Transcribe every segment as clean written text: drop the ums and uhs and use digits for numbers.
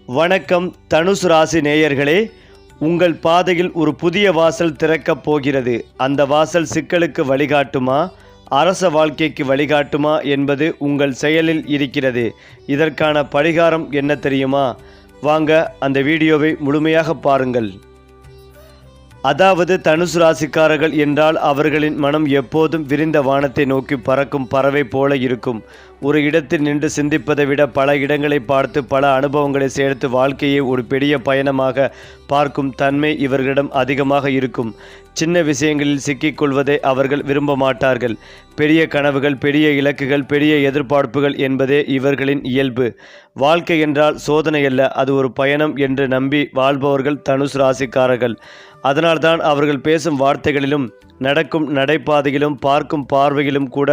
வணக்கம் தனுசு ராசி நேயர்களே, உங்கள் பாதையில் ஒரு புதிய வாசல் திறக்கப் போகிறது. அந்த வாசல் சிக்கலுக்கு வழிகாட்டுமா, அரச வாழ்க்கைக்கு வழிகாட்டுமா என்பது உங்கள் செயலில் இருக்கிறது. இதற்கான பரிகாரம் என்ன தெரியுமா? வாங்க அந்த வீடியோவை முழுமையாக பாருங்கள். அதாவது தனுசு ராசிக்காரர்கள் என்றால் அவர்களின் மனம் எப்போதும் விரிந்த வானத்தை நோக்கி பறக்கும் பறவை போல இருக்கும். ஒரு இடத்தில் நின்று சிந்திப்பதை விட பல இடங்களை பார்த்து பல அனுபவங்களை சேர்த்து வாழ்க்கையை ஒரு பெரிய பயணமாக பார்க்கும் தன்மை இவர்களிடம் அதிகமாக இருக்கும். சின்ன விஷயங்களில் சிக்கிக்கொள்வதை அவர்கள் விரும்ப மாட்டார்கள். பெரிய கனவுகள், பெரிய இலக்குகள், பெரிய எதிர்பார்ப்புகள் என்பதே இவர்களின் இயல்பு. வாழ்க்கை என்றால் சோதனை அல்ல, அது ஒரு பயணம் என்று நம்பி வாழ்பவர்கள் தனுசு ராசிக்காரர்கள். அதனால்தான் அவர்கள் பேசும் வார்த்தைகளிலும் நடக்கும் நடைபாதையிலும் பார்க்கும் பார்வையிலும் கூட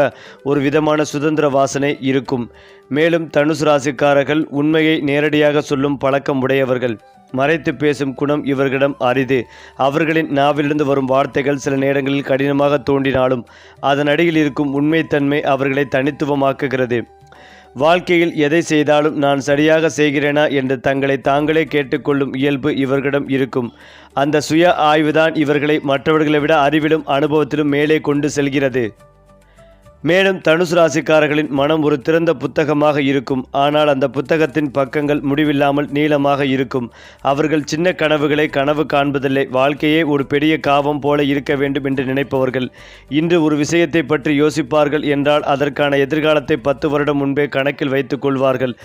ஒரு விதமான சுதந்திர வாசனை இருக்கும். மேலும் தனுசு ராசிக்காரர்கள் உண்மையை நேரடியாக சொல்லும் பழக்கம் உடையவர்கள். மறைத்து பேசும் குணம் இவர்களிடம் அரிது. அவர்களின் நாவிலிருந்து வரும் வார்த்தைகள் சில நேரங்களில் கடினமாக தோன்றினாலும் அதன் அடியில் இருக்கும் உண்மைத்தன்மை அவர்களை தனித்துவமாக்குகிறது. வாழ்க்கையில் எதை செய்தாலும் நான் சரியாக செய்கிறேனா என்று தங்களை தாங்களே கேட்டுக்கொள்ளும் இயல்பு இவர்களிடம் இருக்கும். அந்த சுய ஆய்வுதான் இவர்களை மற்றவர்களை விட அறிவிலும் அனுபவத்திலும் மேலே கொண்டு செல்கிறது. மேலும் தனுசு ராசிக்காரர்களின் மனம் ஒரு திறந்த புத்தகமாக இருக்கும். ஆனால் அந்த புத்தகத்தின் பக்கங்கள் முடிவில்லாமல் நீளமாக இருக்கும். அவர்கள் சின்ன கனவுகளை கனவு காண்பதில்லை. வாழ்க்கையே ஒரு பெரிய காவம் போல இருக்க வேண்டும் என்று நினைப்பவர்கள். இன்று ஒரு விஷயத்தை பற்றி யோசிப்பார்கள் என்றால் அதற்கான எதிர்காலத்தை 10 வருடம் முன்பே கணக்கில் வைத்துக் கொள்வார்கள்.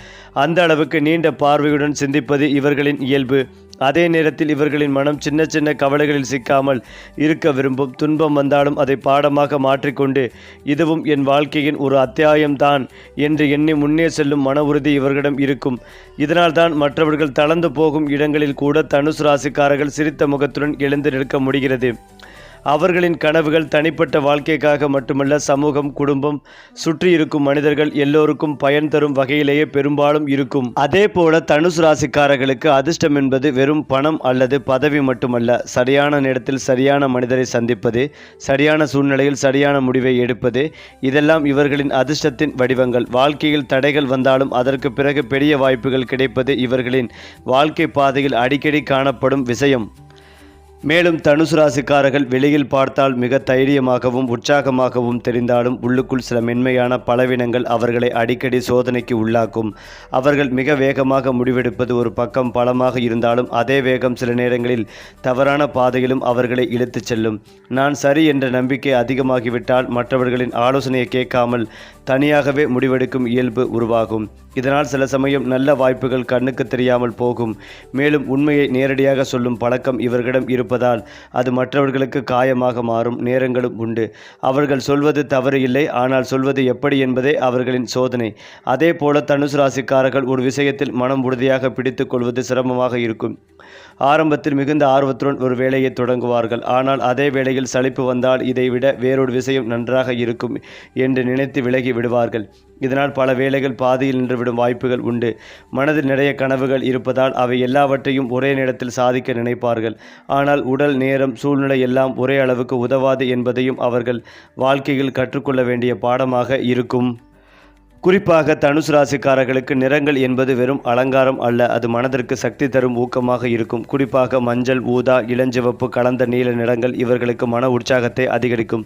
அந்த அளவுக்கு நீண்ட பார்வையுடன் சிந்திப்பது இவர்களின் இயல்பு. அதே நேரத்தில் இவர்களின் மனம் சின்ன சின்ன கவலைகளில் சிக்காமல் இருக்க விரும்பும். துன்பம் வந்தாலும் அதை பாடமாக மாற்றிக்கொண்டு இதுவும் என் வாழ்க்கையின் ஒரு அத்தியாயம்தான் என்று எண்ணி முன்னே செல்லும் மன உறுதி இவர்களிடம் இருக்கும். இதனால்தான் மற்றவர்கள் தளர்ந்து போகும் இடங்களில் கூட தனுசு ராசிக்காரர்கள் சிரித்த முகத்துடன் எழுந்து நிற்க முடிகிறது. அவர்களின் கனவுகள் தனிப்பட்ட வாழ்க்கைக்காக மட்டுமல்ல, சமூகம், குடும்பம், சுற்றி இருக்கும் மனிதர்கள் எல்லோருக்கும் பயன் தரும் வகையிலேயே பெரும்பாலும் இருக்கும். அதே போல தனுசு ராசிக்காரர்களுக்கு அதிர்ஷ்டம் என்பது வெறும் பணம் அல்லது பதவி மட்டுமல்ல. சரியான நேரத்தில் சரியான மனிதரை சந்திப்பது, சரியான சூழ்நிலையில் சரியான முடிவை எடுப்பது, இதெல்லாம் இவர்களின் அதிர்ஷ்டத்தின் வடிவங்கள். வாழ்க்கையில் தடைகள் வந்தாலும் அதற்கு பிறகு பெரிய வாய்ப்புகள் கிடைப்பது இவர்களின் வாழ்க்கை பாதையில் அடிக்கடி காணப்படும் விஷயம். மேலும் தனுசு ராசிக்காரர்கள் வெளியில் பார்த்தால் மிக தைரியமாகவும் உற்சாகமாகவும் தெரிந்தாலும் உள்ளுக்குள் சில மென்மையான பலவீனங்கள் அவர்களை அடிக்கடி சோதனைக்கு உள்ளாக்கும். அவர்கள் மிக வேகமாக முடிவெடுப்பது ஒரு பக்கம் பலமாக இருந்தாலும் அதே வேகம் சில நேரங்களில் தவறான பாதையிலும் அவர்களை இழுத்துச் செல்லும். நான் சரி என்ற நம்பிக்கை அதிகமாகிவிட்டால் மற்றவர்களின் ஆலோசனையை கேட்காமல் தனியாகவே முடிவெடுக்கும் இயல்பு உருவாகும். இதனால் சில சமயம் நல்ல வாய்ப்புகள் கண்ணுக்கு தெரியாமல் போகும். மேலும் உண்மையை நேரடியாக சொல்லும் பழக்கம் இவர்களிடம் இருப்பதால் அது மற்றவர்களுக்கு காயமாக மாறும் நேரங்களும் உண்டு. அவர்கள் சொல்வது தவறு இல்லை, ஆனால் சொல்வது எப்படி என்பதே அவர்களின் சோதனை. அதே போல தனுசு ராசிக்காரர்கள் ஒரு விஷயத்தில் மனம் உறுதியாக பிடித்து கொள்வது சிரமமாக இருக்கும். ஆரம்பத்தில் மிகுந்த ஆர்வத்துடன் ஒரு வேலையை தொடங்குவார்கள். ஆனால் அதே வேளையில் சலிப்பு வந்தால் இதை விட வேறொரு விஷயம் நன்றாக இருக்கும் என்று நினைத்து விலகி விடுவார்கள். இதனால் பல வேளைகள் பாதியில் நின்றுவிடும் வாய்ப்புகள் உண்டு. மனதில் நிறைய கனவுகள் இருப்பதால் அவை எல்லாவற்றையும் ஒரே நேரத்தில் சாதிக்க நினைப்பார்கள். ஆனால் உடல், நேரம், சூழ்நிலை எல்லாம் ஒரே அளவுக்கு உதவாது என்பதையும் அவர்கள் வாழ்க்கையில் கற்றுக்கொள்ள வேண்டிய பாடமாக இருக்கும். குறிப்பாக தனுசு ராசிக்காரர்களுக்கு நிறங்கள் என்பது வெறும் அலங்காரம் அல்ல, அது மனதிற்கு சக்தி தரும் ஊக்கமாக இருக்கும். குறிப்பாக மஞ்சள், ஊதா, இளஞ்சிவப்பு கலந்த நீல நிறங்கள் இவர்களுக்கு மன உற்சாகத்தை அதிகரிக்கும்.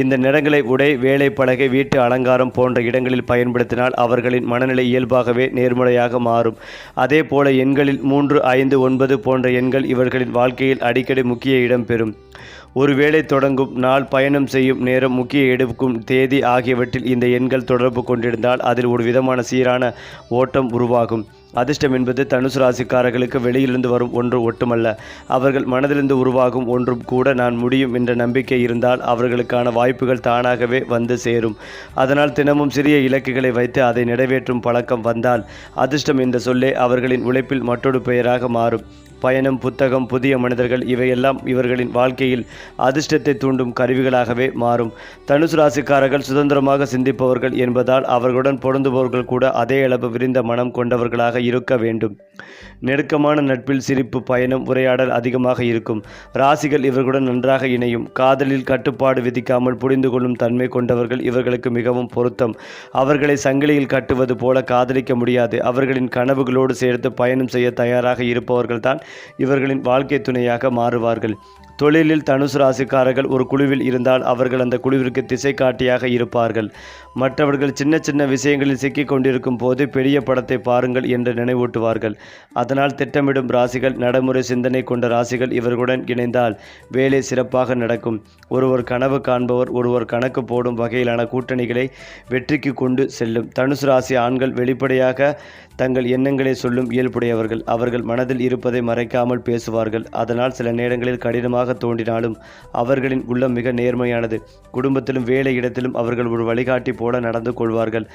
இந்த நிறங்களை உடை, வேலை பலகை, வீட்டு அலங்காரம் போன்ற இடங்களில் பயன்படுத்தினால் அவர்களின் மனநிலை இயல்பாகவே நேர்மறையாக மாறும். அதே போல எண்களில் 3, 5, 9 போன்ற எண்கள் இவர்களின் வாழ்க்கையில் அடிக்கடி முக்கிய இடம் பெறும். ஒரு வேலை தொடங்கும் நாள், பயணம் செய்யும் நேரம், முக்கிய எடுக்கும் தேதி ஆகியவற்றில் இந்த எண்கள் தொடர்பு கொண்டிருந்தால் அதில் ஒரு விதமான சீரான ஓட்டம் உருவாகும். அதிர்ஷ்டம் என்பது தனுசு ராசிக்காரர்களுக்கு வெளியிலிருந்து வரும் ஒன்று ஒட்டுமல்ல, அவர்கள் மனதிலிருந்து உருவாகும் ஒன்றும் கூட. நான் முடியும் என்ற நம்பிக்கை இருந்தால் அவர்களுக்கான வாய்ப்புகள் தானாகவே வந்து சேரும். அதனால் தினமும் சிறிய இலக்குகளை வைத்து அதை நிறைவேற்றும் பழக்கம் வந்தால் அதிர்ஷ்டம் என்ற சொல்லே அவர்களின் உழைப்பில் மற்றொரு பெயராக மாறும். பயணம், புத்தகம், புதிய மனிதர்கள் இவையெல்லாம் இவர்களின் வாழ்க்கையில் அதிர்ஷ்டத்தை தூண்டும் கருவிகளாகவே மாறும். தனுசு ராசிக்காரர்கள் சுதந்திரமாக சிந்திப்பவர்கள் என்பதால் அவர்களுடன் பொருந்துபவர்கள் கூட அதே அளவு விரிந்த மனம் கொண்டவர்களாக இருக்க வேண்டும். நெருக்கமான நட்பில் சிரிப்பு, பயணம், உரையாடல் அதிகமாக இருக்கும். ராசிகள் இவர்களுடன் நன்றாக இணையும். காதலில் கட்டுப்பாடு விதிக்காமல் புரிந்து கொள்ளும் தன்மை கொண்டவர்கள் இவர்களுக்கு மிகவும் பொருத்தம். அவர்களை சங்கிலியில் கட்டுவது போல காதலிக்க முடியாது. அவர்களின் கனவுகளோடு சேர்த்து பயணம் செய்ய தயாராக இருப்பவர்கள்தான் இவர்களின் வாழ்க்கை துணையாக மாறுவார்கள். தொழிலில் தனுசு ராசிக்காரர்கள் ஒரு குழுவில் இருந்தால் அவர்கள் அந்த குழுவிற்கு திசை காட்டியாக இருப்பார்கள். மற்றவர்கள் சின்ன சின்ன விஷயங்களில் சிக்கிக் கொண்டிருக்கும் போது பெரிய படத்தை பாருங்கள் என்று நினைவூட்டுவார்கள். அதனால் திட்டமிடும் ராசிகள், நடைமுறை சிந்தனை கொண்ட ராசிகள் இவர்களுடன் இணைந்தால் வேலை சிறப்பாக நடக்கும். ஒருவர் கனவு காண்பவர் ஒருவர் கணக்கு போடும் வகையிலான கூட்டணிகளை வெற்றிக்கு கொண்டு செல்லும். தனுசு ராசி ஆண்கள் வெளிப்படையாக தங்கள் எண்ணங்களை சொல்லும் இயல்புடையவர்கள். அவர்கள் மனதில் இருப்பதை மறைக்காமல் பேசுவார்கள். அதனால் சில நேரங்களில் கடினமாக தோன்றினாலும் அவர்களின் உள்ளம் மிக நேர்மையானது. குடும்பத்திலும் வேலை இடத்திலும் அவர்கள் ஒரு வழிகாட்டி போல நடந்து கொள்வார்கள்.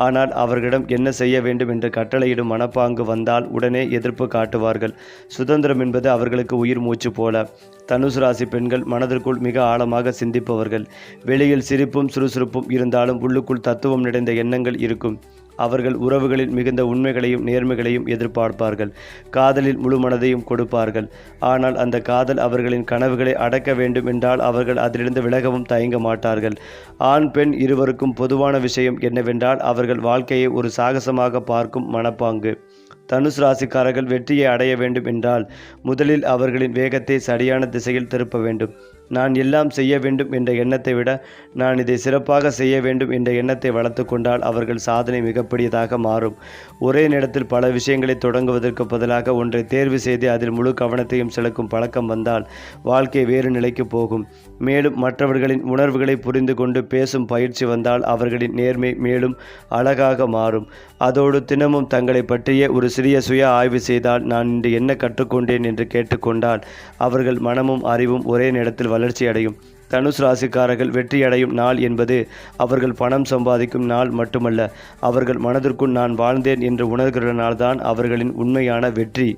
ஆனால் அவர்களிடம் என்ன செய்ய வேண்டும் என்று கட்டளையிடும் மனப்பாங்கு வந்தால் உடனே எதிர்ப்பு காட்டுவார்கள். சுதந்திரம் என்பது அவர்களுக்கு உயிர் மூச்சு போல. தனுசு ராசி பெண்கள் மனதிற்குள் மிக ஆழமாக சிந்திப்பவர்கள். வெளியில் சிரிப்பும் சுறுசுறுப்பும் இருந்தாலும் உள்ளுக்குள் தத்துவம் நிறைந்த எண்ணங்கள் இருக்கும். அவர்கள் உறவுகளில் மிகுந்த உண்மைகளையும் நேர்மைகளையும் எதிர்பார்ப்பார்கள். காதலில் முழு மனதையும் கொடுப்பார்கள். ஆனால் அந்த காதல் அவர்களின் கனவுகளை அடக்க வேண்டும் என்றால் அவர்கள் அதிலிருந்து விலகவும் தயங்க மாட்டார்கள். ஆண் பெண் இருவருக்கும் பொதுவான விஷயம் என்னவென்றால் அவர்கள் வாழ்க்கையை ஒரு சாகசமாக பார்க்கும் மனப்பாங்கு. தனுசு ராசிக்காரர்கள் வெற்றியை அடைய வேண்டும் என்றால் முதலில் அவர்களின் வேகத்தை சரியான திசையில் திருப்ப வேண்டும். நான் எல்லாம் செய்ய வேண்டும் என்ற எண்ணத்தை விட நான் இதை சிறப்பாக செய்ய வேண்டும் என்ற எண்ணத்தை வளர்த்து கொண்டால் அவர்கள் சாதனை மிகப்பெரியதாக மாறும். ஒரே நேரத்தில் பல விஷயங்களை தொடங்குவதற்கு பதிலாக ஒன்றை தேர்வு செய்து அதில் முழு கவனத்தையும் செலுத்தும் பழக்கம் வந்தால் வாழ்க்கை வேறு நிலைக்கு போகும். மேலும் மற்றவர்களின் உணர்வுகளை புரிந்து கொண்டு பேசும் பயிற்சி வந்தால் அவர்களின் நேர்மை மேலும் அழகாக மாறும். அதோடு தினமும் தங்களை பற்றிய ஒரு சிறிய சுய ஆய்வு செய்தால் நான் இன்று என்ன கற்றுக்கொண்டேன் என்று கேட்டுக்கொண்டால் அவர்கள் மனமும் அறிவும் ஒரே நேரத்தில் வளர்ச்சி அடையும். தனுசு ராசிக்காரர்கள் வெற்றியடையும் நாள் என்பது அவர்கள் பணம் சம்பாதிக்கும் நாள் மட்டுமல்ல, அவர்கள் மனதிற்குள் நான் வாழ்ந்தேன் என்று உணர்கிற நாள்தான் அவர்களின் உண்மையான வெற்றி.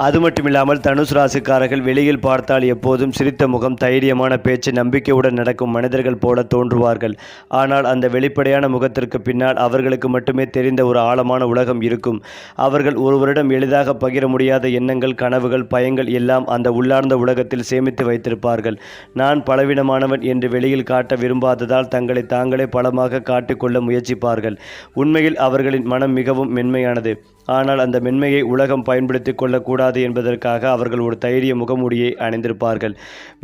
அது மட்டுமில்லாமல் தனுசு ராசிக்காரர்கள் வெளியில் பார்த்தால் எப்போதும் சிரித்த முகம், தைரியமான பேச்சு, நம்பிக்கையுடன் நடக்கும் மனிதர்கள் போல தோன்றுவார்கள். ஆனால் அந்த வெளிப்படையான முகத்திற்கு பின்னால் அவர்களுக்கு மட்டுமே தெரிந்த ஒரு ஆழமான உலகம் இருக்கும். அவர்கள் ஒருவரிடம் எளிதாக பகிர முடியாத எண்ணங்கள், கனவுகள், பயங்கள் எல்லாம் அந்த உள்ளார்ந்த உலகத்தில் சேமித்து வைத்திருப்பார்கள். நான் பலவீனமானவன் என்று வெளியில் காட்ட விரும்பாததால் தங்களை தாங்களே பலமாக காட்டிக்கொள்ள முயற்சிப்பார்கள். உண்மையில் அவர்களின் மனம் மிகவும் மென்மையானது. ஆனால் அந்த மென்மையை உலகம் பயன்படுத்தி கொள்ளக்கூடாது என்பதற்காக அவர்கள் ஒரு தைரிய முகமூடியை அணிந்திருப்பார்கள்.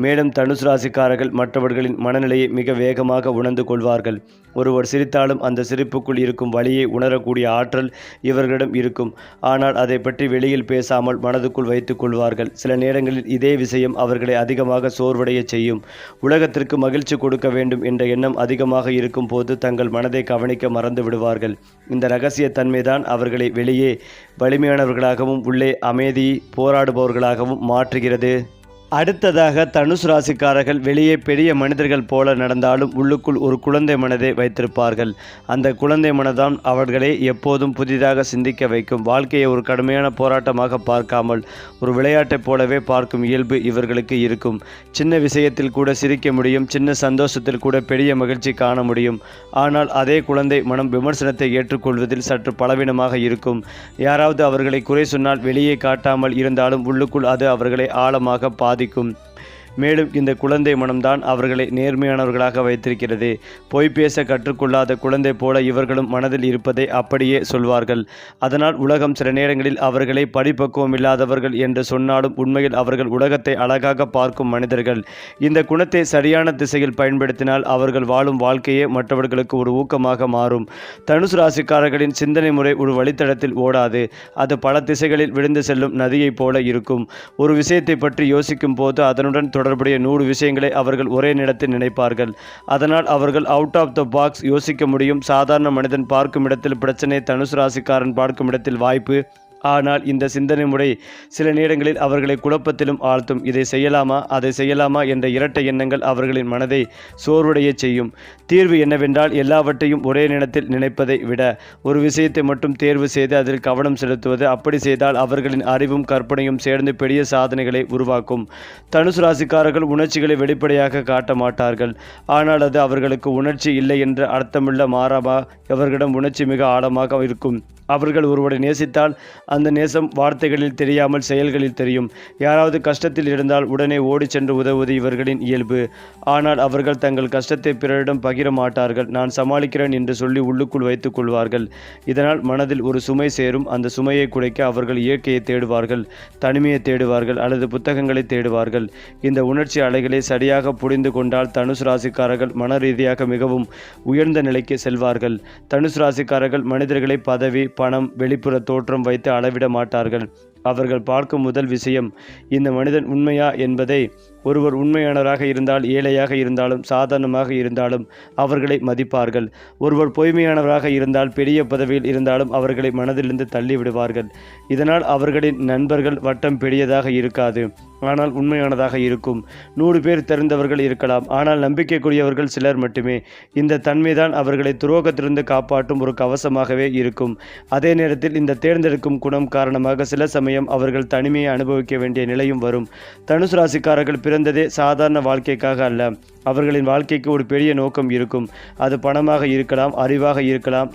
மேலும் தனுசு ராசிக்காரர்கள் மற்றவர்களின் மனநிலையை மிக வேகமாக உணர்ந்து கொள்வார்கள். ஒருவர் சிரித்தாலும் அந்த சிரிப்புக்குள் இருக்கும் வலியை உணரக்கூடிய ஆற்றல் இவர்களிடம் இருக்கும். ஆனால் அதை பற்றி வெளியில் பேசாமல் மனதுக்குள் வைத்துக் கொள்வார்கள். சில நேரங்களில் இதே விஷயம் அவர்களை அதிகமாக சோர்வடைய செய்யும். உலகத்திற்கு மகிழ்ச்சி கொடுக்க வேண்டும் என்ற எண்ணம் அதிகமாக இருக்கும் போது தங்கள் மனதை கவனிக்க மறந்து விடுவார்கள். இந்த இரகசிய தன்மைதான் அவர்களை வெளியே வலிமையானவர்களாகவும் உள்ளே அமைதி போராடுபவர்களாகவும் மாற்றுகிறது. அடுத்ததாக தனுசு ராசிக்காரர்கள் வெளியே பெரிய மனிதர்கள் போல நடந்தாலும் உள்ளுக்குள் ஒரு குழந்தை மனதை வைத்திருப்பார்கள். அந்த குழந்தை மனதான் அவர்களை எப்போதும் புதிதாக சிந்திக்க வைக்கும். வாழ்க்கையை ஒரு கடுமையான போராட்டமாக பார்க்காமல் ஒரு விளையாட்டைப் போலவே பார்க்கும் இயல்பு இவர்களுக்கு இருக்கும். சின்ன விஷயத்தில் கூட சிரிக்க முடியும், சின்ன சந்தோஷத்தில் கூட பெரிய மகிழ்ச்சி காண முடியும். ஆனால் அதே குழந்தை மனம் விமர்சனத்தை ஏற்றுக்கொள்வதில் சற்று பலவீனமாக இருக்கும். யாராவது அவர்களை குறை சொன்னால் வெளியே காட்டாமல் இருந்தாலும் உள்ளுக்குள் அது அவர்களை ஆழமாக பாதிக்கும். மேலும் இந்த குழந்தை மனம்தான் அவர்களை நேர்மையானவர்களாக வைத்திருக்கிறது. பொய் பேச கற்றுக்கொள்ளாத குழந்தை போல இவர்களும் மனதில் இருப்பதை அப்படியே சொல்வார்கள். அதனால் உலகம் சில நேரங்களில் அவர்களை படிப்பக்குவம் இல்லாதவர்கள் என்று சொன்னாலும் உண்மையில் அவர்கள் உலகத்தை அழகாக பார்க்கும் மனிதர்கள். இந்த குணத்தை சரியான திசையில் பயன்படுத்தினால் அவர்கள் வாழும் வாழ்க்கையே மற்றவர்களுக்கு ஒரு ஊக்கமாக மாறும். தனுசு ராசிக்காரர்களின் சிந்தனை முறை ஒரு வழித்தடத்தில் ஓடாது. அது பல திசைகளில் விழுந்து செல்லும் நதியைப் போல இருக்கும். ஒரு விஷயத்தை பற்றி யோசிக்கும் போது அதனுடன் தொடர்புடைய 100 விஷயங்களை அவர்கள் ஒரே நேரத்தில் நினைப்பார்கள். அதனால் அவர்கள் அவுட் ஆஃப் த பாக்ஸ் யோசிக்க முடியும். சாதாரண மனிதன் பார்க்கும் இடத்தில் பிரச்சனை, தனுசு ராசிக்காரன் பார்க்கும் இடத்தில் வாய்ப்பு. ஆனால் இந்த சிந்தனை முறை சில நேரங்களில் அவர்களை குழப்பத்திலும் ஆழ்த்தும். இதை செய்யலாமா அதை செய்யலாமா என்ற இரட்டை எண்ணங்கள் அவர்களின் மனதை சோர்வடைய செய்யும். தீர்வு என்னவென்றால் எல்லாவற்றையும் ஒரே நேரத்தில் நினைப்பதை விட ஒரு விஷயத்தை மட்டும் தேர்வு செய்து அதில் கவனம் செலுத்துவது. அப்படி செய்தால் அவர்களின் அறிவும் கற்பனையும் சேர்ந்து பெரிய சாதனைகளை உருவாக்கும். தனுசு ராசிக்காரர்கள் உணர்ச்சிகளை வெளிப்படையாக காட்ட மாட்டார்கள். ஆனால் அது அவர்களுக்கு உணர்ச்சி இல்லை என்று அர்த்தமுள்ள மாறாமா அவர்களிடம் உணர்ச்சி மிக ஆழமாக இருக்கும். அவர்கள் ஒருவரை நேசித்தால் அந்த நேசம் வார்த்தைகளில் தெரியாமல் செயல்களில் தெரியும். யாராவது கஷ்டத்தில் இருந்தால் உடனே ஓடி சென்று உதவுவது இவர்களின் இயல்பு. ஆனால் அவர்கள் தங்கள் கஷ்டத்தை பிறரிடம் பகிர மாட்டார்கள். நான் சமாளிக்கிறேன் என்று சொல்லி உள்ளுக்குள் வைத்துக் கொள்வார்கள். இதனால் மனதில் ஒரு சுமை சேரும். அந்த சுமையை குறைக்க அவர்கள் இயற்கையை தேடுவார்கள், தனிமையை தேடுவார்கள் அல்லது புத்தகங்களை தேடுவார்கள். இந்த உணர்ச்சி அலைகளை சரியாக புரிந்து கொண்டால் தனுசு ராசிக்காரர்கள் மன ரீதியாக மிகவும் உயர்ந்த நிலைக்கு செல்வார்கள். தனுசு ராசிக்காரர்கள் மனிதர்களை பதவி, பணம், வெளிப்புற தோற்றம் வைத்து அளவிட மாட்டார்கள். அவர்கள் பார்க்கும் முதல் விஷயம், இந்த மனிதன் உண்மையா என்பதை. ஒருவர் உண்மையானவராக இருந்தால், ஏழையாக இருந்தாலும் சாதாரணமாக இருந்தாலும் அவர்களை மதிப்பார்கள். ஒருவர் பொய்மையானவராக இருந்தால், பெரிய பதவியில் இருந்தாலும் அவர்களை மனதிலிருந்து தள்ளி விடுவார்கள். இதனால் அவர்களின் நண்பர்கள் வட்டம் பெரியதாக இருக்காது, ஆனால் உண்மையானதாக இருக்கும். 100 பேர் தெரிந்தவர்கள் இருக்கலாம், ஆனால் நம்பிக்கைக்குரியவர்கள் சிலர் மட்டுமே. இந்த தன்மைதான் அவர்களை துரோகத்திலிருந்து காப்பாற்றும் ஒரு கவசமாகவே இருக்கும். அதே நேரத்தில் இந்த தேர்ந்தெடுக்கும் குணம் காரணமாக சில சமயம் அவர்கள் தனிமையை அனுபவிக்க வேண்டிய நிலையும் வரும். தனுசு ராசிக்காரர்கள் பிறந்ததே சாதாரண வாழ்க்கைக்காக அல்ல. அவர்களின் வாழ்க்கைக்கு ஒரு பெரிய நோக்கம் இருக்கும். அது பணமாக இருக்கலாம், அறிவாக இருக்கலாம்,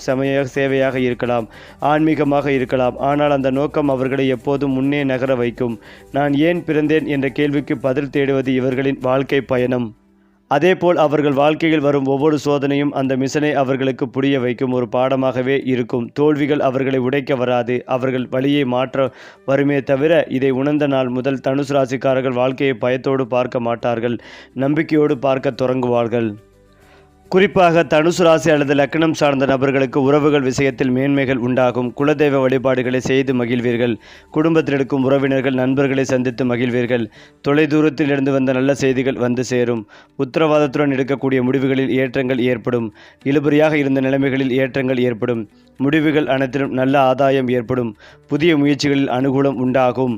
சேவையாக இருக்கலாம், ஆன்மீகமாக இருக்கலாம். ஆனால் அந்த நோக்கம் அவர்களை எப்போதும் முன்னே நகர வைக்கும். நான் ஏன் பிறந்தேன் என்ற கேள்விக்கு பதில் தேடுவது இவர்களின் வாழ்க்கை பயணம். அதேபோல் அவர்கள் வாழ்க்கையில் வரும் ஒவ்வொரு சோதனையும் அந்த மிஷனை அவர்களுக்கு புரிய வைக்கும் ஒரு பாடமாகவே இருக்கும். தோல்விகள் அவர்களை உடைக்க வராது, அவர்கள் வழியை மாற்ற வருமே தவிர. இதை உணர்ந்த நாள் முதல் தனுசு ராசிக்காரர்கள் வாழ்க்கையை பயத்தோடு பார்க்க மாட்டார்கள், நம்பிக்கையோடு பார்க்க தொடங்குவார்கள். குறிப்பாக தனுசு ராசி அல்லது லக்னம் சார்ந்த நபர்களுக்கு உறவுகள் விஷயத்தில் மேன்மைகள் உண்டாகும். குலதெய்வ வழிபாடுகளை செய்து மகிழ்வீர்கள். குடும்பத்தில் இருக்கும் உறவினர்கள், நண்பர்களை சந்தித்து மகிழ்வீர்கள். தொலைதூரத்தில் இருந்து வந்த நல்ல செய்திகள் வந்து சேரும். உத்தரவாதத்துடன் எடுக்கக்கூடிய முடிவுகளில் ஏற்றங்கள் ஏற்படும். இழுபறியாக இருந்த நிலைமைகளில் ஏற்றங்கள் ஏற்படும். முடிவுகள் அனைத்திலும் நல்ல ஆதாயம் ஏற்படும். புதிய முயற்சிகளில் அனுகூலம் உண்டாகும்.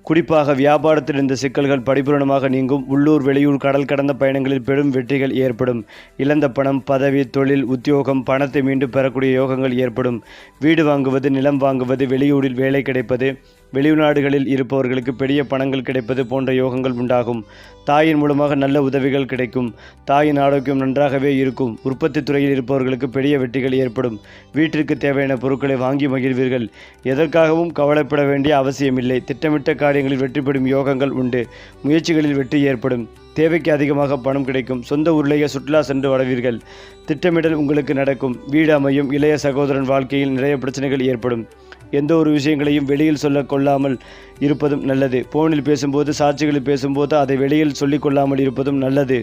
குறிப்பாக வியாபாரத்தில் இருந்த சிக்கல்கள் படிபூரணமாக நீங்கும். உள்ளூர், வெளியூர், கடல் கடந்த பயணங்களில் பெரும் வெற்றிகள் ஏற்படும். இழந்த பணம், பதவி, தொழில், உத்தியோகம், பணத்தை மீண்டும் பெறக்கூடிய யோகங்கள் ஏற்படும். வீடு வாங்குவது, நிலம் வாங்குவது, வெளியூரில் வேலை கிடைப்பது, வெளிநாடுகளில் இருப்பவர்களுக்கு பெரிய பணங்கள் கிடைப்பது போன்ற யோகங்கள் உண்டாகும். தாயின் மூலமாக நல்ல உதவிகள் கிடைக்கும். தாயின் ஆரோக்கியம் நன்றாகவே இருக்கும். உற்பத்தி துறையில் இருப்பவர்களுக்கு பெரிய வெற்றிகள் ஏற்படும். வீட்டிற்கு தேவையான பொருட்களை வாங்கி மகிழ்வீர்கள். எதற்காகவும் கவலைப்பட வேண்டிய அவசியமில்லை. திட்டமிட்ட காரியங்களில் வெற்றி பெறும் யோகங்கள் உண்டு. முயற்சிகளில் வெற்றி ஏற்படும். தேவைக்கு அதிகமாக பணம் கிடைக்கும். சொந்த ஊரிலேயே சுற்றுலா சென்று வருவீர்கள். திட்டமிடல் உங்களுக்கு நடக்கும். வீடு அமையும். இளைய சகோதரன் வாழ்க்கையில் நிறைய பிரச்சனைகள் ஏற்படும். எந்த ஒரு விஷயங்களையும் வெளியில் சொல்ல கொள்ளாமல் இருப்பதும் நல்லது. போனில் பேசும்போது, சாட்சிகளில் பேசும்போது அதை வெளியில் சொல்லிக் கொள்ளாமல் இருப்பதும் நல்லது.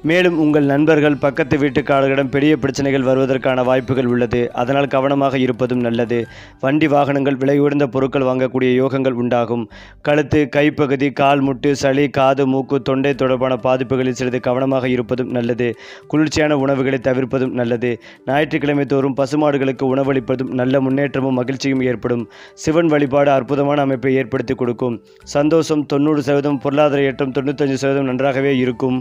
மேலும் உங்கள் நண்பர்கள், பக்கத்து வீட்டுக்காரர்களிடம் பெரிய பிரச்சனைகள் வருவதற்கான வாய்ப்புகள் உள்ளது. அதனால் கவனமாக இருப்பதும் நல்லது. வண்டி, வாகனங்கள், விலை உயர்ந்த பொருட்கள் வாங்கக்கூடிய யோகங்கள் உண்டாகும். கழுத்து, கைப்பகுதி, கால் முட்டு, சளி, காது, மூக்கு, தொண்டை தொடர்பான பாதிப்புகளில் சிறிது கவனமாக இருப்பதும் நல்லது. குளிர்ச்சியான உணவுகளை தவிர்ப்பதும் நல்லது. ஞாயிற்றுக்கிழமை தோறும் பசுமாடுகளுக்கு உணவளிப்பதும் நல்ல முன்னேற்றமும் மகிழ்ச்சியும் ஏற்படும். சிவன் வழிபாடு அற்புதமான அமைப்பை ஏற்படுத்தி கொடுக்கும். சந்தோஷம் 90%, பொருளாதார ஏற்றம் 95% நன்றாகவே இருக்கும்.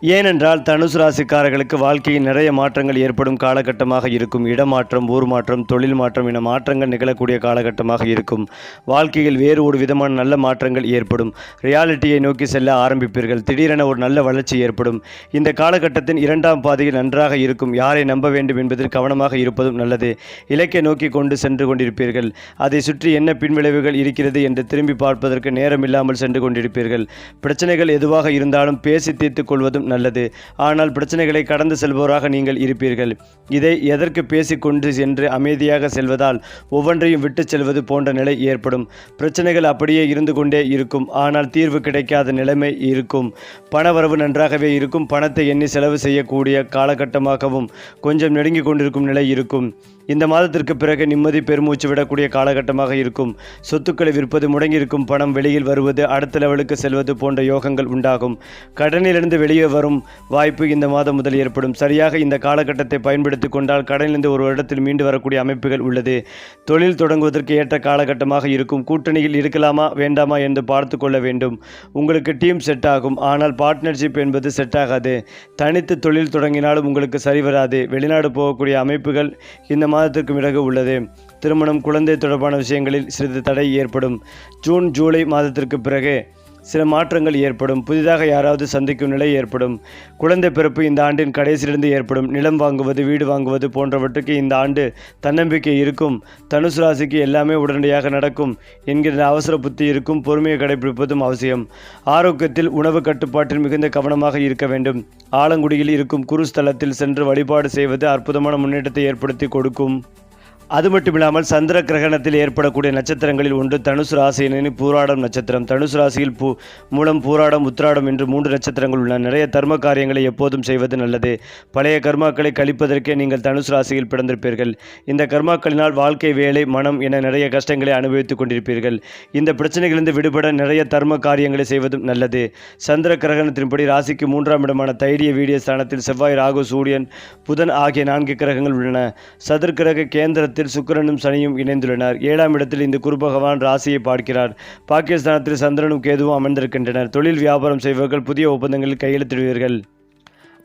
ஏனென்றால் தனுசு ராசிக்காரர்களுக்கு வாழ்க்கையில் நிறைய மாற்றங்கள் ஏற்படும் காலகட்டமாக இருக்கும். இடமாற்றம், ஊர் மாற்றம், தொழில் மாற்றம் என மாற்றங்கள் நிகழக்கூடிய காலகட்டமாக இருக்கும். வாழ்க்கையில் வேறு ஒரு விதமான நல்ல மாற்றங்கள் ஏற்படும். ரியாலிட்டியை நோக்கி செல்ல ஆரம்பிப்பீர்கள். திடீரென ஒரு நல்ல வளர்ச்சி ஏற்படும். இந்த காலகட்டத்தின் 2ஆம் பாதையில் நன்றாக இருக்கும். யாரை நம்ப வேண்டும் என்பதில் கவனமாக இருப்பதும் நல்லது. இலக்கை நோக்கி கொண்டு சென்று கொண்டிருப்பீர்கள். அதை சுற்றி என்ன பின்விளைவுகள் இருக்கிறது என்று திரும்பி பார்ப்பதற்கு நேரமில்லாமல் சென்று கொண்டிருப்பீர்கள். பிரச்சனைகள் எதுவாக இருந்தாலும் பேசி தீர்த்துக் கொள்வதும் நல்லது. ஆனால் பிரச்சனைகளை கடந்து செல்பவராக நீங்கள் இருப்பீர்கள். இதை எதற்கு பேசிக்கொண்டு சென்று அமைதியாக செல்வதால் ஒவ்வொன்றையும் விட்டு செல்வது போன்ற நிலை ஏற்படும். பிரச்சனைகள் அப்படியே இருந்து கொண்டே இருக்கும். ஆனால் தீர்வு கிடைக்காத நிலைமை இருக்கும். பணவரவு நன்றாகவே இருக்கும். பணத்தை எண்ணி செலவு செய்யக்கூடிய காலகட்டமாகவும் கொஞ்சம் நெருங்கி கொண்டிருக்கும் நிலை இருக்கும். இந்த மாதத்திற்கு பிறகு நிம்மதி பெருமூச்சு விடக்கூடிய காலகட்டமாக இருக்கும். சொத்துக்களை விற்பது, முடங்கியிருக்கும் பணம் வெளியில் வருவது, அடுத்த லெவலுக்கு செல்வது போன்ற யோகங்கள் உண்டாகும். கடனிலிருந்து வெளியே வரும் வாய்ப்பு இந்த மாதம் முதல் ஏற்படும். சரியாக இந்த காலகட்டத்தை பயன்படுத்தி கொண்டால் கடனிலிருந்து ஒரு இடத்தில் மீண்டு வரக்கூடிய அமைப்புகள் உள்ளது. தொழில் தொடங்குவதற்கு ஏற்ற காலகட்டமாக இருக்கும். கூட்டணியில் இருக்கலாமா வேண்டாமா என்று பார்த்து கொள்ள வேண்டும். உங்களுக்கு டீம் செட் ஆகும். ஆனால் பார்ட்னர்ஷிப் என்பது செட் ஆகாது. தனித்து தொழில் தொடங்கினாலும் உங்களுக்கு சரி வராது. வெளிநாடு போகக்கூடிய அமைப்புகள் இந்த மாதத்திற்கு பிறகு உள்ளது. திருமணம், குழந்தை தொடர்பான விஷயங்களில் சிறிது தடை ஏற்படும். ஜூன், ஜூலை மாதத்திற்கு பிறகு சில மாற்றங்கள் ஏற்படும். புதிதாக யாராவது சந்திக்கும் நிலை ஏற்படும். குழந்தை பிறப்பு இந்த ஆண்டின் கடைசியிலிருந்து ஏற்படும். நிலம் வாங்குவது, வீடு வாங்குவது போன்றவற்றுக்கு இந்த ஆண்டு தன்னம்பிக்கை இருக்கும். தனுசு ராசிக்கு எல்லாமே உடனடியாக நடக்கும் என்கிற அவசர புத்தி இருக்கும். பொறுமையை கடைபிடிப்பதும் அவசியம். ஆரோக்கியத்தில் உணவு கட்டுப்பாட்டில் மிகுந்த கவனமாக இருக்க வேண்டும். ஆலங்குடியில் இருக்கும் குருஸ்தலத்தில் சென்று வழிபாடு செய்வது அற்புதமான முன்னேற்றத்தை ஏற்படுத்தி கொடுக்கும். அது மட்டுமில்லாமல் சந்திர கிரகணத்தில் ஏற்படக்கூடிய நட்சத்திரங்களில் ஒன்று தனுசு ராசியினரின் பூராடம் நட்சத்திரம். தனுசு ராசியில் மூலம், பூராடம், உத்திராடம் என்று 3 நட்சத்திரங்கள் உள்ளன. நிறைய தர்ம காரியங்களை எப்போதும் செய்வது நல்லது. பழைய கர்மாக்களை கழிப்பதற்கே நீங்கள் தனுசு ராசியில் பிறந்திருப்பீர்கள். இந்த கர்மாக்களினால் வாழ்க்கை, வேலை, மனம் என நிறைய கஷ்டங்களை அனுபவித்துக் கொண்டிருப்பீர்கள். இந்த பிரச்சனைகளிலிருந்து விடுபட நிறைய தர்ம காரியங்களை செய்வதும் நல்லது. சந்திர கிரகணத்தின்படி ராசிக்கு 3ஆம் இடமான தைரிய வீடிய ஸ்தானத்தில் செவ்வாய், ராகு, சூரியன், புதன் ஆகிய 4 கிரகங்கள் உள்ளன. சதுர்கிரக கேந்திரத்தில் சுக்கிரனும் சனியும் இணைந்துள்ளனர். 7ஆம் இடத்தில் இந்த குரு பகவான் ராசியை பார்க்கிறார். பாகிஸ்தானத்தில் சந்திரனும் கேதுவும் அமர்ந்திருக்கின்றனர். தொழில் வியாபாரம் செய்பவர்கள் புதிய ஒப்பந்தங்களில் கையெழுத்திடுவீர்கள்.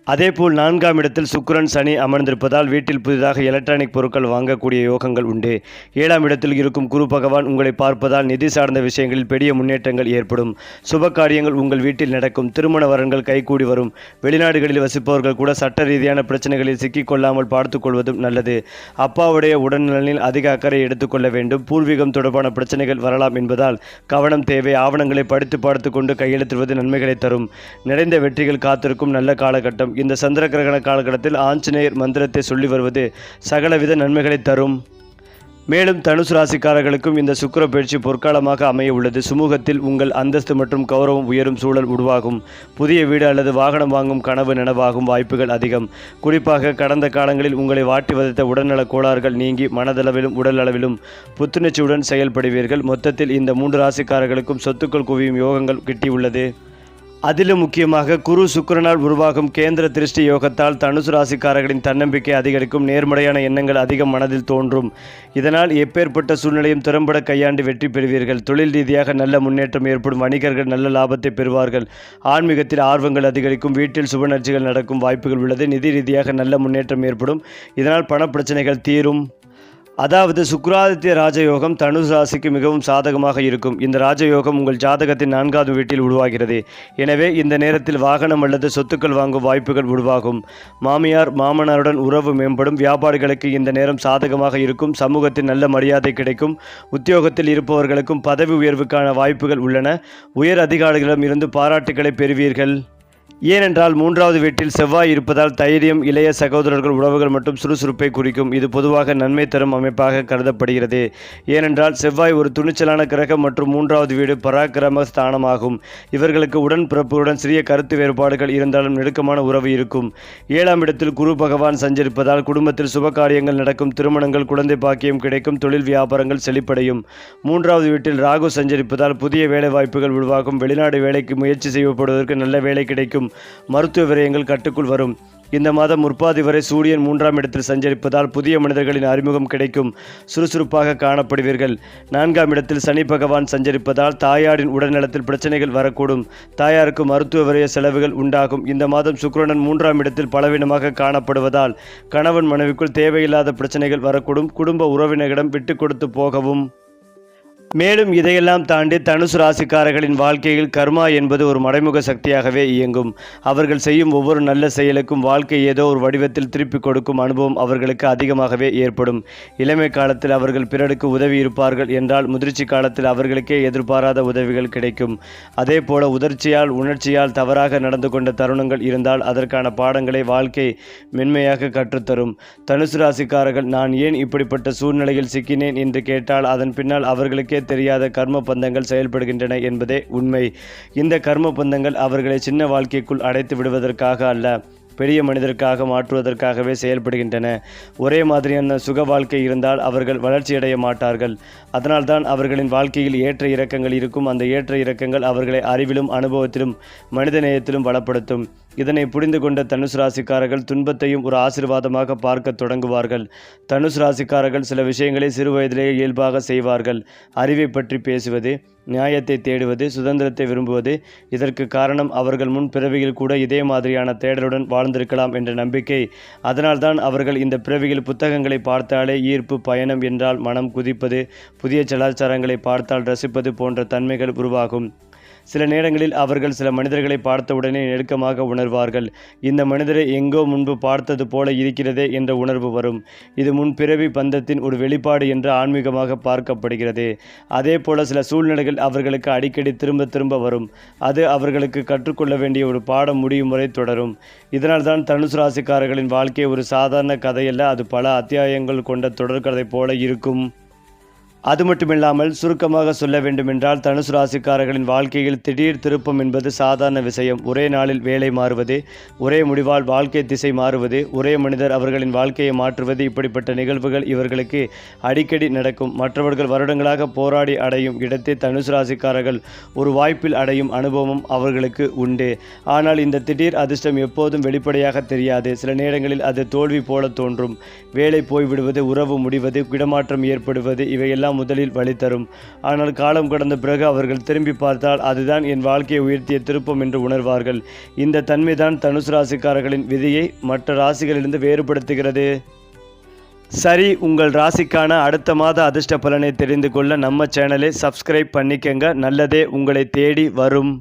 அதேபோல் 4ஆம் இடத்தில் சுக்கிரன், சனி அமர்ந்திருப்பதால் வீட்டில் புதிதாக எலக்ட்ரானிக் பொருட்கள் வாங்கக்கூடிய யோகங்கள் உண்டு. 7ஆம் இடத்தில் இருக்கும் குரு பகவான் உங்களை பார்ப்பதால் நிதி சார்ந்த விஷயங்களில் பெரிய முன்னேற்றங்கள் ஏற்படும். சுப காரியங்கள் உங்கள் வீட்டில் நடக்கும். திருமண வரன்கள் கைகூடி வரும். வெளிநாடுகளில் வசிப்பவர்கள் கூட சட்ட ரீதியான பிரச்சனைகளில் சிக்கிக்கொள்ளாமல் பார்த்துக் கொள்வதும் நல்லது. அப்பாவுடைய உடல்நலனில் அதிக அக்கறை எடுத்துக்கொள்ள வேண்டும். பூர்வீகம் தொடர்பான பிரச்சனைகள் வரலாம் என்பதால் கவனம் தேவை. ஆவணங்களை படித்து கொண்டு கையெழுத்துவது நன்மைகளை தரும். நிறைந்த வெற்றிகள் காத்திருக்கும் நல்ல காலகட்டம். இந்த சந்திர கிரகண காலகட்டத்தில் ஆஞ்சநேயர் மந்திரத்தை சொல்லி வருவது சகலவித நன்மைகளை தரும். மேலும் தனுசு ராசிக்காரர்களுக்கும் இந்த சுக்கிர பயிற்சி பொற்காலமாக அமைய உள்ளது. சுமூகத்தில் உங்கள் அந்தஸ்து மற்றும் கௌரவம் உயரும் சூழல் உருவாகும். புதிய வீடு அல்லது வாகனம் வாங்கும் கனவு நனவாகும் வாய்ப்புகள் அதிகம். குறிப்பாக கடந்த காலங்களில் உங்களை வாட்டி வதைத்த உடல்நல கோளாறுகள் நீங்கி மனதளவிலும் உடல் அளவிலும் புத்துணர்ச்சியுடன் செயல்படுவீர்கள். மொத்தத்தில் இந்த 3 ராசிக்காரர்களுக்கும் சொத்துக்கள் குவியும் யோகங்கள் கிட்டியுள்ளது. அதிலும் முக்கியமாக குரு சுக்கிரனால் உருவாகும் கேந்திர திருஷ்டி யோகத்தால் தனுசு ராசிக்காரர்களின் தன்னம்பிக்கை அதிகரிக்கும். நேர்மறையான எண்ணங்கள் அதிகம் மனதில் தோன்றும். இதனால் எப்பேற்பட்ட சூழ்நிலையும் திறம்பட கையாண்டு வெற்றி பெறுவீர்கள். தொழில் ரீதியாக நல்ல முன்னேற்றம் ஏற்படும். வணிகர்கள் நல்ல லாபத்தை பெறுவார்கள். ஆன்மீகத்தில் ஆர்வங்கள் அதிகரிக்கும். வீட்டில் சுபநர்ச்சிகள் நடக்கும் வாய்ப்புகள் உள்ளது. நிதி ரீதியாக நல்ல முன்னேற்றம் ஏற்படும். இதனால் பண பிரச்சனைகள் தீரும். அதாவது சுக்கிராதித்ய ராஜயோகம் தனுசு ராசிக்கு மிகவும் சாதகமாக இருக்கும். இந்த ராஜயோகம் உங்கள் ஜாதகத்தின் 4ஆவது வீட்டில் உருவாகிறது. எனவே இந்த நேரத்தில் வாகனம் அல்லது சொத்துக்கள் வாங்கும் வாய்ப்புகள் உருவாகும். மாமியார், மாமனாருடன் உறவு மேம்படும். வியாபாரிகளுக்கு இந்த நேரம் சாதகமாக இருக்கும். சமூகத்தில் நல்ல மரியாதை கிடைக்கும். உத்தியோகத்தில் இருப்பவர்களுக்கும் பதவி உயர்வுக்கான வாய்ப்புகள் உள்ளன. உயர் அதிகாரிகளிடம் இருந்து பாராட்டுகளை பெறுவீர்கள். ஏனென்றால் 3ஆவது வீட்டில் செவ்வாய் இருப்பதால் தைரியம், இளைய சகோதரர்கள், உறவுகள் மற்றும் சுறுசுறுப்பை குறிக்கும். இது பொதுவாக நன்மை தரும் அமைப்பாக கருதப்படுகிறது. ஏனென்றால் செவ்வாய் ஒரு துணிச்சலான கிரகம் மற்றும் 3ஆவது வீடு பராக்கிரம ஸ்தானமாகும். இவர்களுக்கு உடன்பிறப்புடன் சிறிய கருத்து வேறுபாடுகள் இருந்தாலும் நெருக்கமான உறவு இருக்கும். 7ஆம் இடத்தில் குரு பகவான் சஞ்சரிப்பதால் குடும்பத்தில் சுப காரியங்கள் நடக்கும். திருமணங்கள், குழந்தை பாக்கியம் கிடைக்கும். தொழில் வியாபாரங்கள் செழிப்படையும். 3ஆவது வீட்டில் ராகு சஞ்சரிப்பதால் புதிய வேலை வாய்ப்புகள் உருவாகும். வெளிநாடு வேலைக்கு முயற்சி செய்யப்படுவதற்கு நல்ல வேலை கிடைக்கும். மருத்துவ விரயங்கள் கட்டுக்குள் வரும். இந்த மாதம் முற்பாதி வரை சூரியன் 3ஆம் இடத்தில் சஞ்சரிப்பதால் புதிய மனிதர்களின் அறிமுகம் கிடைக்கும். சுறுசுறுப்பாக காணப்படுவீர்கள். 4ஆம் இடத்தில் சனி பகவான் சஞ்சரிப்பதால் தாயாரின் உடல்நலத்தில் பிரச்சனைகள் வரக்கூடும். தாயாருக்கு மருத்துவ விரய செலவுகள் உண்டாகும். இந்த மாதம் சுக்கிரன் 3ஆம் இடத்தில் பலவீனமாக காணப்படுவதால் கணவன் மனைவிக்குள் தேவையில்லாத பிரச்சனைகள் வரக்கூடும். குடும்ப உறவினரிடம் விட்டு கொடுத்து போகவும். மேலும் இதையெல்லாம் தாண்டி தனுசு ராசிக்காரர்களின் வாழ்க்கையில் கர்மா என்பது ஒரு மறைமுக சக்தியாகவே இயங்கும். அவர்கள் செய்யும் ஒவ்வொரு நல்ல செயலுக்கும் வாழ்க்கை ஏதோ ஒரு வடிவத்தில் திருப்பி கொடுக்கும் அனுபவம் அவர்களுக்கு அதிகமாகவே ஏற்படும். இளமை காலத்தில் அவர்கள் பிறருக்கு உதவி இருப்பார்கள் என்றால் முதிர்ச்சி காலத்தில் அவர்களுக்கே எதிர்பாராத உதவிகள் கிடைக்கும். அதே போல உணர்ச்சியால் தவறாக நடந்து கொண்ட தருணங்கள் இருந்தால் அதற்கான பாடங்களை வாழ்க்கை மென்மையாக கற்றுத்தரும். தனுசு ராசிக்காரர்கள் நான் ஏன் இப்படிப்பட்ட சூழ்நிலையில் சிக்கினேன் என்று கேட்டால் அதன் பின்னால் அவர்களுக்கே தெரியாத கர்ம பந்தங்கள் செயல்படுகின்றன என்பதே உண்மை. இந்த கர்ம பந்தங்கள் அவர்களை சின்ன வாழ்க்கைக்குள் அடைத்து விடுவதற்காக அல்ல, பெரிய மனிதருக்காக மாற்றுவதற்காகவே செயல்படுகின்றன. ஒரே மாதிரியான சுக வாழ்க்கை இருந்தால் அவர்கள் வளர்ச்சியடைய மாட்டார்கள். அதனால்தான் அவர்களின் வாழ்க்கையில் ஏற்ற இறக்கங்கள் இருக்கும். அந்த ஏற்ற இறக்கங்கள் அவர்களை அறிவிலும் அனுபவத்திலும் மனிதநேயத்திலும் வளப்படுத்தும். இதனை புரிந்து கொண்ட தனுசு ராசிக்காரர்கள் துன்பத்தையும் ஒரு ஆசீர்வாதமாக பார்க்க தொடங்குவார்கள். தனுசு ராசிக்காரர்கள் சில விஷயங்களை சிறு வயதிலேயே இயல்பாக செய்வார்கள். அறிவை பற்றி பேசுவது, நியாயத்தை தேடுவது, சுதந்திரத்தை விரும்புவது. இதற்கு காரணம் அவர்கள் முன் பிறவியில் கூட இதே மாதிரியான தேடலுடன் வாழ்ந்திருக்கலாம் என்ற நம்பிக்கை. அதனால்தான் அவர்கள் இந்த பிறவியில் புத்தகங்களை பார்த்தாலே ஈர்ப்பு, பயணம் என்றால் மனம் குதிப்பது, புதிய கலாச்சாரங்களை பார்த்தால் ரசிப்பது போன்ற தன்மைகள் உருவாகும். சில நேரங்களில் அவர்கள் சில மனிதர்களை பார்த்தவுடனே நெருக்கமாக உணர்வார்கள். இந்த மனிதரை எங்கோ முன்பு பார்த்தது போல இருக்கிறதே என்ற உணர்வு வரும். இது முன்பிறவி பந்தத்தின் ஒரு வெளிப்பாடு என்று ஆன்மீகமாக பார்க்கப்படுகிறது. அதே போல சில சூழ்நிலைகள் அவர்களுக்கு அடிக்கடி திரும்ப திரும்ப வரும். அது அவர்களுக்கு கற்றுக்கொள்ள வேண்டிய ஒரு பாடம் முடியும் வரை தொடரும். இதனால்தான் தனுசு ராசிக்காரர்களின் வாழ்க்கை ஒரு சாதாரண கதையல்ல, அது பல அத்தியாயங்கள் கொண்ட தொடர்கதை போல இருக்கும். அது மட்டுமில்லாமல் சுருக்கமாக சொல்ல வேண்டுமென்றால் தனுசு ராசிக்காரர்களின் வாழ்க்கையில் திடீர் திருப்பம் என்பது சாதாரண விஷயம். ஒரே நாளில் வேலை மாறுவது, ஒரே முடிவால் வாழ்க்கை திசை மாறுவது, ஒரே மனிதர் அவர்களின் வாழ்க்கையை மாற்றுவது, இப்படிப்பட்ட நிகழ்வுகள் இவர்களுக்கு அடிக்கடி நடக்கும். மற்றவர்கள் வருடங்களாக போராடி அடையும் இடத்தை தனுசு ராசிக்காரர்கள் ஒரு வாய்ப்பில் அடையும் அனுபவம் அவர்களுக்கு உண்டு. ஆனால் இந்த திடீர் அதிர்ஷ்டம் எப்போதும் வெளிப்படையாக தெரியாது. சில நேரங்களில் அது தோல்வி போல தோன்றும். வேலை போய்விடுவது, உறவு முடிவது, இடமாற்றம் ஏற்படுவது, இவையெல்லாம் முதலில் வழி தரும். ஆனால் காலம் கடந்த பிறகு அவர்கள் திரும்பி பார்த்தால் அதுதான் என் வாழ்க்கையை உயர்த்திய திருப்பம் என்று உணர்வார்கள். இந்த தன்மைதான் தனுசு ராசிக்காரர்களின் விதியை மற்ற ராசிகளிலிருந்து வேறுபடுத்துகிறது. சரி, உங்கள் ராசிக்கான அடுத்த மாத அதிர்ஷ்ட பலனை தெரிந்து கொள்ள நம்ம சேனலை சப்ஸ்கிரைப் பண்ணிக்கங்க. நல்லதே உங்களை தேடி வரும்.